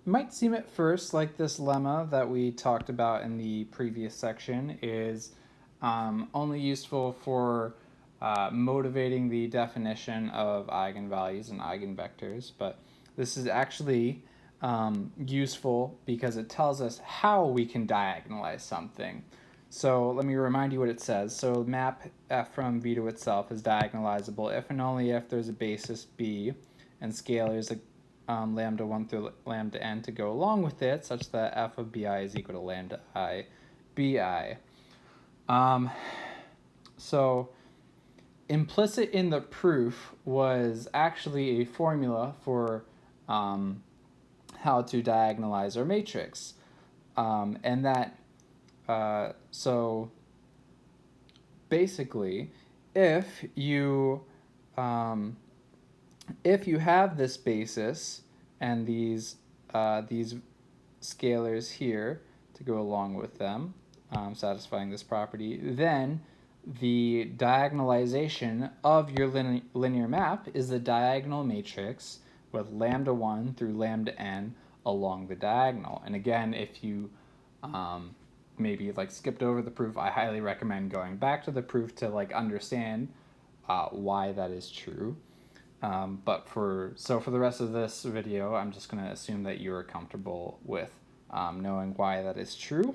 might seem at first like this lemma that we talked about in the previous section is only useful for motivating the definition of eigenvalues and eigenvectors, but this is actually useful because it tells us how we can diagonalize something. So let me remind you what it says. So map f from v to itself is diagonalizable if and only if there's a basis b and scalars like lambda 1 through lambda n to go along with it, such that f of bi is equal to lambda I bi. So implicit in the proof was actually a formula for how to diagonalize our matrix. And that, so basically, if you have this basis and these scalars here to go along with them, satisfying this property, then the diagonalization of your linear map is the diagonal matrix with lambda 1 through lambda n along the diagonal. And again, if you maybe like skipped over the proof, I highly recommend going back to the proof to like understand why that is true. But for the rest of this video, I'm just going to assume that you are comfortable with knowing why that is true.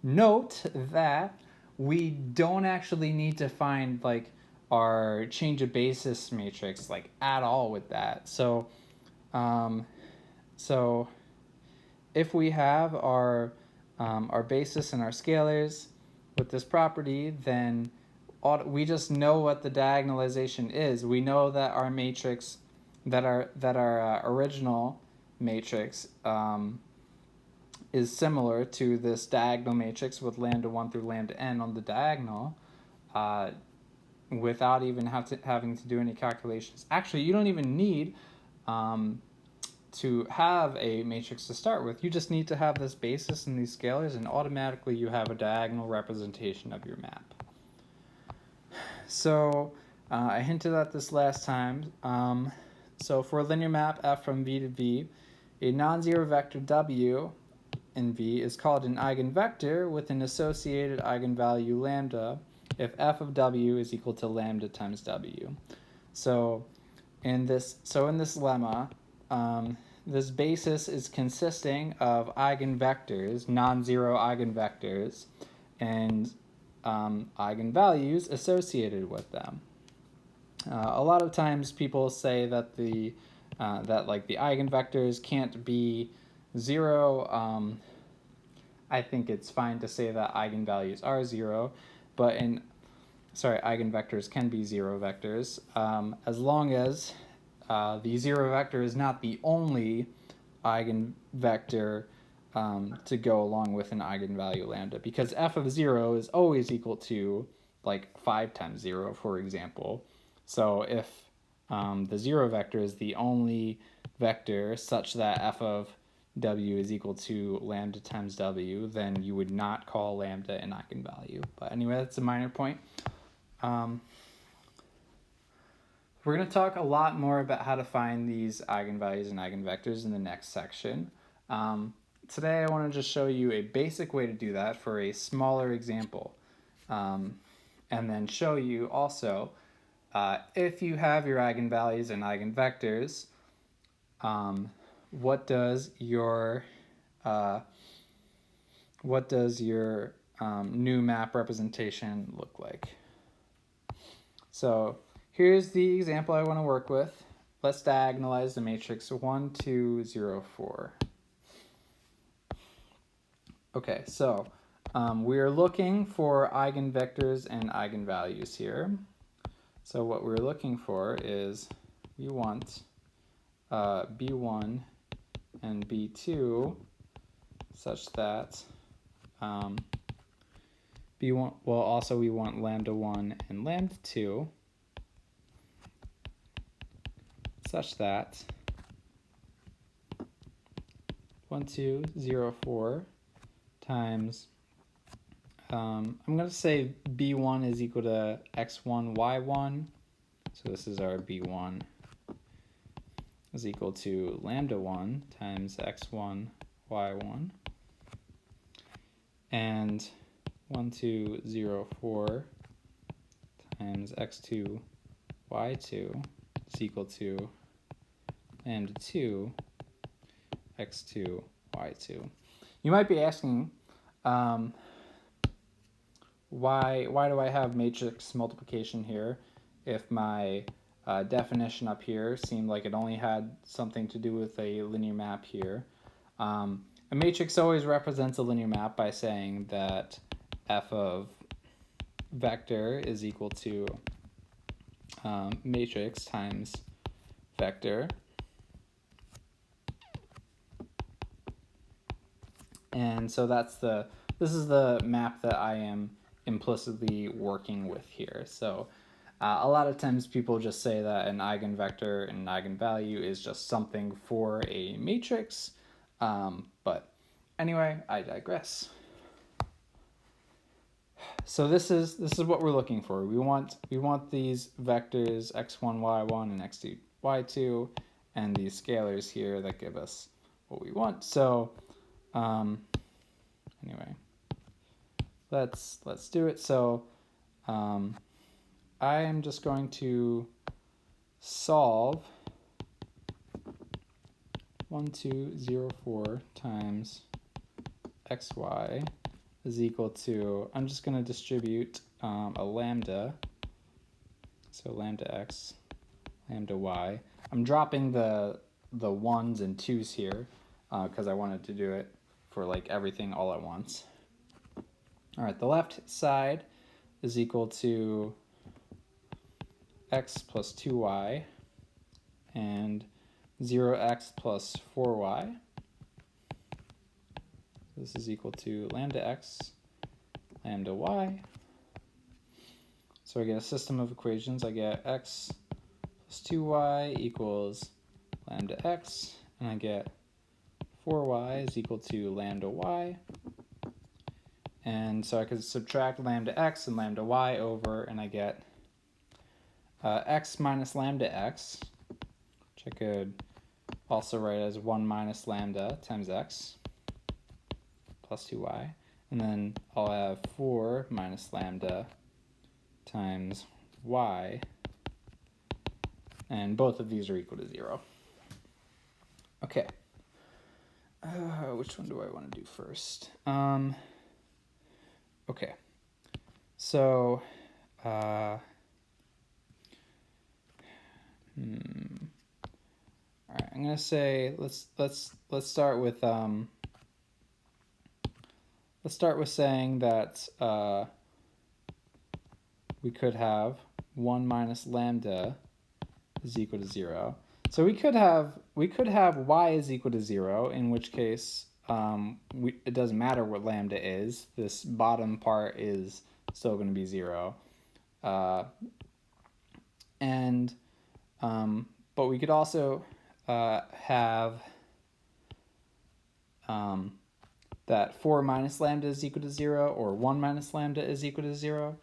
Note that we don't actually need to find like our change of basis matrix like at all with that. So if we have our basis and our scalars with this property, then we just know what the diagonalization is. We know that our matrix, that our original matrix is similar to this diagonal matrix with lambda 1 through lambda n on the diagonal without even having to do any calculations. Actually, you don't even need to have a matrix to start with. You just need to have this basis and these scalars, and automatically you have a diagonal representation of your map. So I hinted at this last time. So for a linear map f from v to v, a non-zero vector w in v is called an eigenvector with an associated eigenvalue lambda if f of w is equal to lambda times w. So in this lemma, this basis is consisting of eigenvectors, non-zero eigenvectors, and eigenvalues associated with them. A lot of times people say that the eigenvectors can't be zero. I think it's fine to say that eigenvalues are zero, but eigenvectors can be zero vectors as long as the zero vector is not the only eigenvector to go along with an eigenvalue lambda, because f of 0 is always equal to like 5 times 0, for example. So if the 0 vector is the only vector such that f of w is equal to lambda times w, then you would not call lambda an eigenvalue. But anyway, that's a minor point. We're going to talk a lot more about how to find these eigenvalues and eigenvectors in the next section. Today I want to just show you a basic way to do that for a smaller example, and then show you also if you have your eigenvalues and eigenvectors, what does your new map representation look like. So here's the example I want to work with. Let's diagonalize the matrix 1, 2, 0, 4. Okay, so we are looking for eigenvectors and eigenvalues here. So what we're looking for is we want b1 and b2 such that b1, well, also we want lambda 1 and lambda 2 such that 1, 2, 0, 4 times, I'm going to say b1 is equal to x1, y1, so this is our b1. is equal to lambda 1 times x1, y1. And 1, 2, 0, 4 times x2, y2 is equal to lambda 2, x2, y2. You might be asking, why do I have matrix multiplication here if my definition up here seemed like it only had something to do with a linear map here? A matrix always represents a linear map by saying that f of vector is equal to matrix times vector. And so this is the map that I am implicitly working with here. So a lot of times people just say that an eigenvector and an eigenvalue is just something for a matrix. But anyway, I digress. So this is what we're looking for. We want these vectors x1, y1, and x2, y2, and these scalars here that give us what we want. So anyway, let's do it. So I am just going to solve 1, 2, 0, 4 times xy is equal to, I'm just going to distribute a lambda, so lambda x, lambda y. I'm dropping the 1s and 2s here because I wanted to do it for like everything all at once. All right, the left side is equal to x plus 2y and 0x plus 4y. This is equal to lambda x, lambda y. So I get a system of equations. I get x plus 2y equals lambda x, and I get 4y is equal to lambda y. And so I could subtract lambda x and lambda y over, and I get x minus lambda x, which I could also write as 1 minus lambda times x plus 2y. And then I'll have 4 minus lambda times y. And both of these are equal to 0. Okay. Which one do I want to do first? Okay. So, all right, I'm gonna say let's start with saying that we could have 1 minus lambda is equal to 0. So we could have y is equal to 0, in which case it doesn't matter what lambda is. This bottom part is still going to be 0. But we could also have that 4 minus lambda is equal to 0, or 1 minus lambda is equal to 0.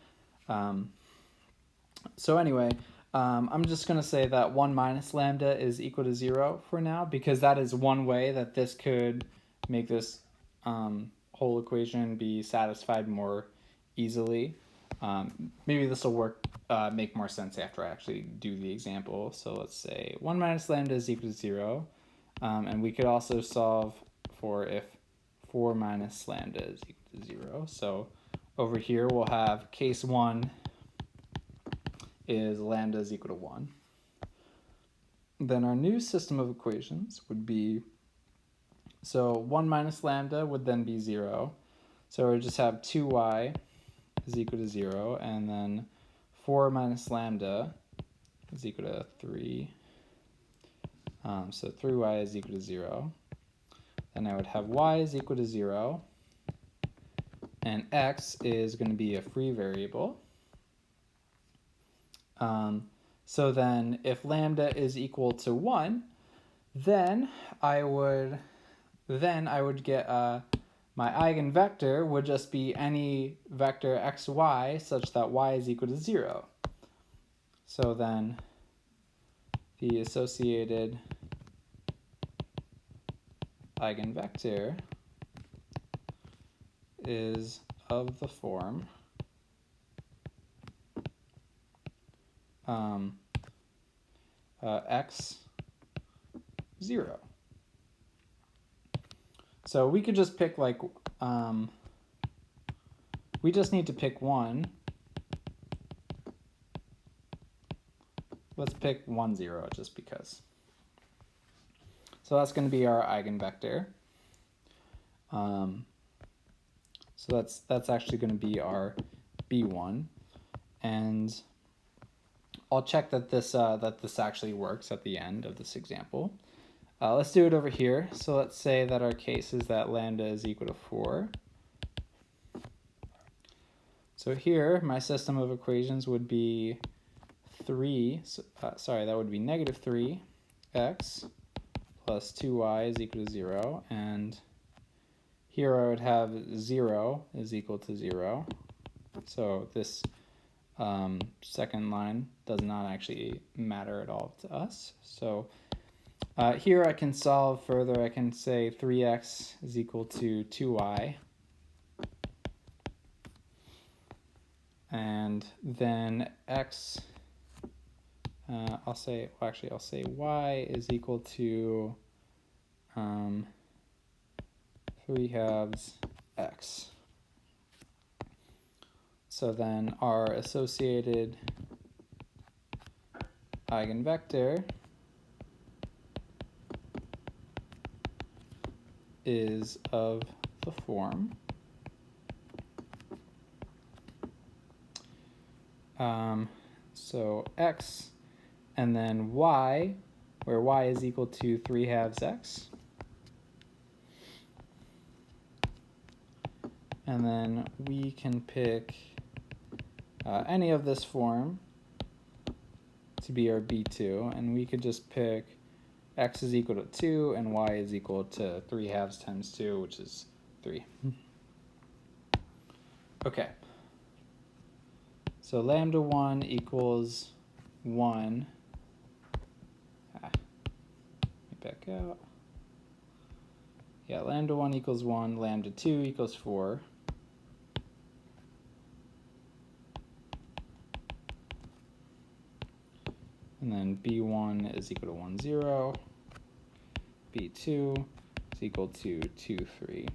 So anyway, I'm just going to say that 1 minus lambda is equal to 0 for now, because that is one way that this could make this whole equation be satisfied more easily. Maybe this will make more sense after I actually do the example. So let's say 1 minus lambda is equal to 0. And we could also solve for if 4 minus lambda is equal to 0. So over here we'll have case 1 is lambda is equal to 1. Then our new system of equations would be, so 1 minus lambda would then be 0. So we just have 2y is equal to 0, and then 4 minus lambda is equal to 3. So 3y is equal to 0. Then I would have y is equal to 0, and x is going to be a free variable. So then if lambda is equal to 1, then I would get my eigenvector would just be any vector xy such that y is equal to 0. So then the associated eigenvector is of the form x 0. So we could just pick like, we just need to pick one. Let's pick 1, 0 just because. So that's going to be our eigenvector. So that's actually going to be our B1, and I'll check that this actually works at the end of this example. Let's do it over here. So let's say that our case is that lambda is equal to 4. So here, my system of equations would be 3, that would be negative 3x plus 2y is equal to 0, and here I would have 0 is equal to 0. So this second line does not actually matter at all to us. So here I can solve further. I can say 3x is equal to 2y. And then x, I'll say y is equal to 3/2 x. So then our associated eigenvector is of the form so x and then y, where y is equal to 3/2 x. And then we can pick any of this form to be our B2, and we could just pick x is equal to 2 and y is equal to 3/2 times 2, which is 3. Okay. So lambda 1 equals 1. Let me back out. Yeah, lambda 1 equals 1, lambda 2 equals 4. And then B1 is equal to 1, 0. B2 is equal to 2, 3.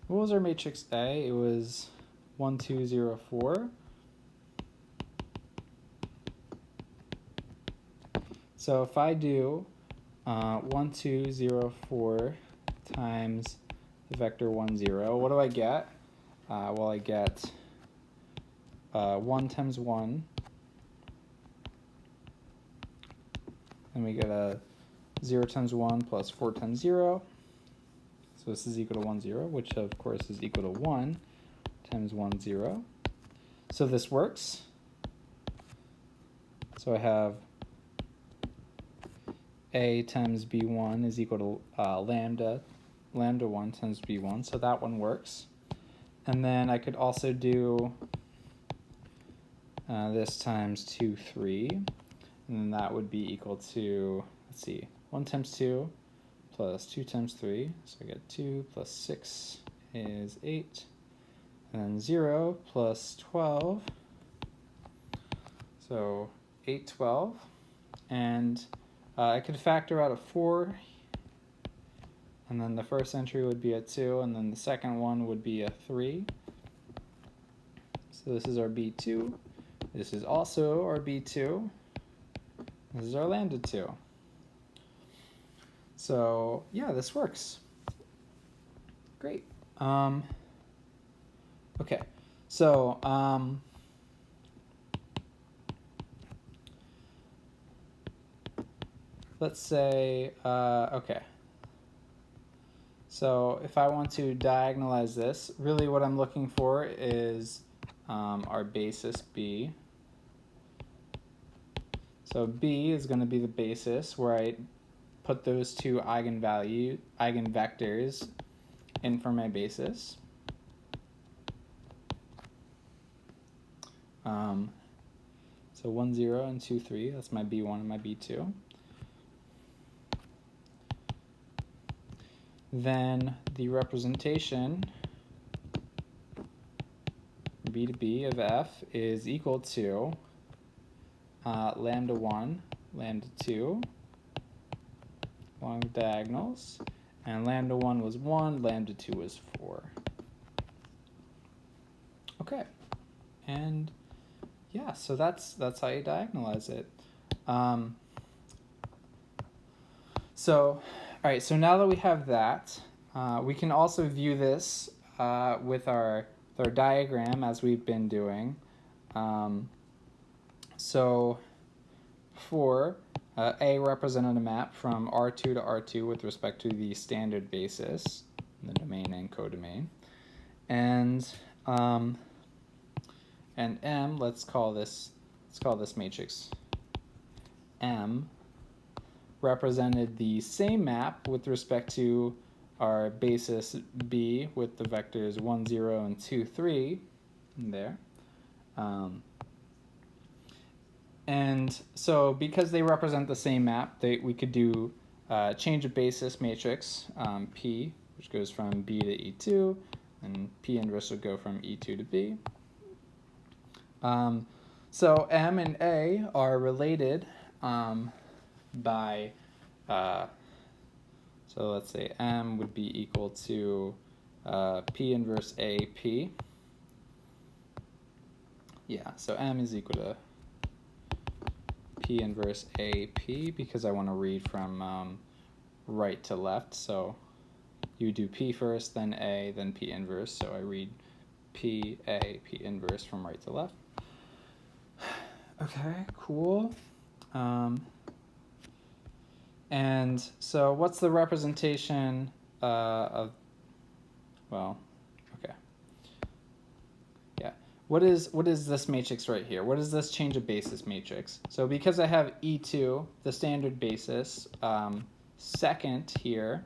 What was our matrix A? It was 1, 2, 0, 4. So if I do 1, 2, 0, 4 times the vector 1, 0, what do I get? Well, I get 1 times 1. And we get a 0 times 1 plus 4 times 0. So this is equal to 1, 0, which of course is equal to 1 times 1, 0. So this works. So I have A times B1 is equal to lambda 1 times B1. So that one works. And then I could also do this times 2, 3. And then that would be equal to, let's see, 1 times 2 plus 2 times 3. So I get 2 plus 6 is 8. And then 0 plus 12. So 8, 12. And I could factor out a 4. And then the first entry would be a 2. And then the second one would be a 3. So this is our B2. This is also our B2. This is our lambda 2. So yeah, this works. Great. Okay, so let's say, okay. So if I want to diagonalize this, really what I'm looking for is our basis B. So B is going to be the basis where I put those two eigenvectors in for my basis. So 1, 0 and 2, 3, that's my B1 and my B2. then the representation b to b of f is equal to lambda 1, lambda 2 along the diagonals, and lambda 1 was 1, lambda 2 was 4. Okay, and yeah, so that's how you diagonalize it. So, all right, so now that we have that, we can also view this with our diagram as we've been doing. So for A represented a map from R2 to R2 with respect to the standard basis, the domain and codomain. And M, let's call this matrix M, represented the same map with respect to our basis B with the vectors 1, 0, and 2, 3 there. And so because they represent the same map, we could do change of basis matrix, P, which goes from B to E2, and P inverse would go from E2 to B. So M and A are related by, so let's say M would be equal to P inverse AP. Yeah, so M is equal to P inverse AP because I want to read from right to left. So you do P first, then A, then P inverse. So I read P, A, P inverse from right to left. Okay, cool. And so what's the representation of, well, okay. Yeah, what is this matrix right here? What is this change of basis matrix? So because I have E2, the standard basis, second here,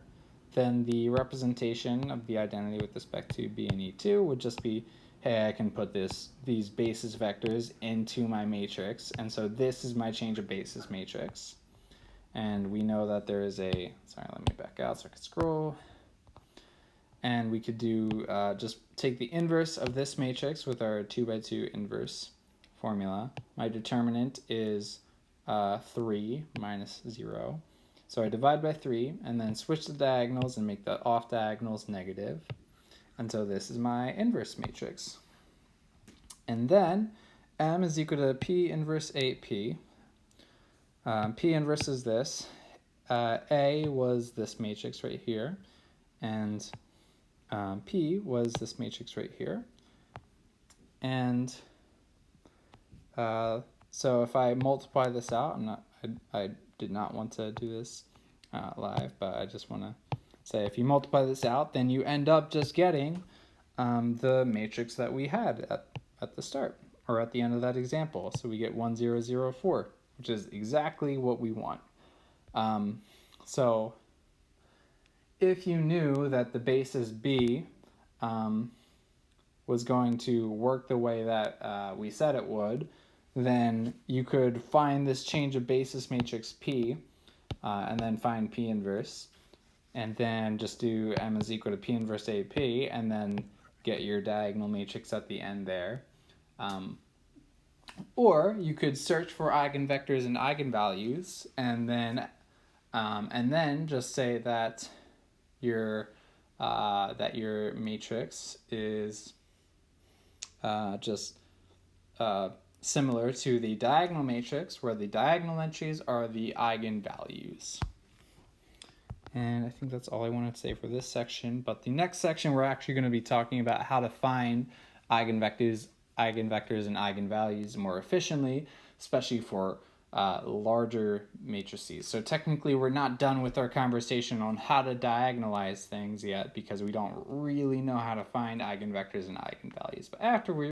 then the representation of the identity with respect to B and E2 would just be, hey, I can put these basis vectors into my matrix, and so this is my change of basis matrix. And we know that there is a, sorry, let me back out so I can scroll. And we could do, just take the inverse of this matrix with our 2x2 inverse formula. My determinant is 3 minus 0. So I divide by 3 and then switch the diagonals and make the off diagonals negative. And so this is my inverse matrix. And then M is equal to P inverse AP. P inverse is this. A was this matrix right here, and P was this matrix right here. And so if I multiply this out, I did not want to do this live, but I just want to say if you multiply this out, then you end up just getting the matrix that we had at the start, or at the end of that example. So we get 1, 0, 0, 4. Which is exactly what we want. So if you knew that the basis B was going to work the way that we said it would, then you could find this change of basis matrix P and then find P inverse, and then just do M is equal to P inverse AP, and then get your diagonal matrix at the end there. Or you could search for eigenvectors and eigenvalues, and then just say that your matrix is just similar to the diagonal matrix, where the diagonal entries are the eigenvalues. And I think that's all I wanted to say for this section. But the next section, we're actually going to be talking about how to find eigenvectors, and eigenvalues more efficiently, especially for larger matrices. So technically, we're not done with our conversation on how to diagonalize things yet, because we don't really know how to find eigenvectors and eigenvalues. But after we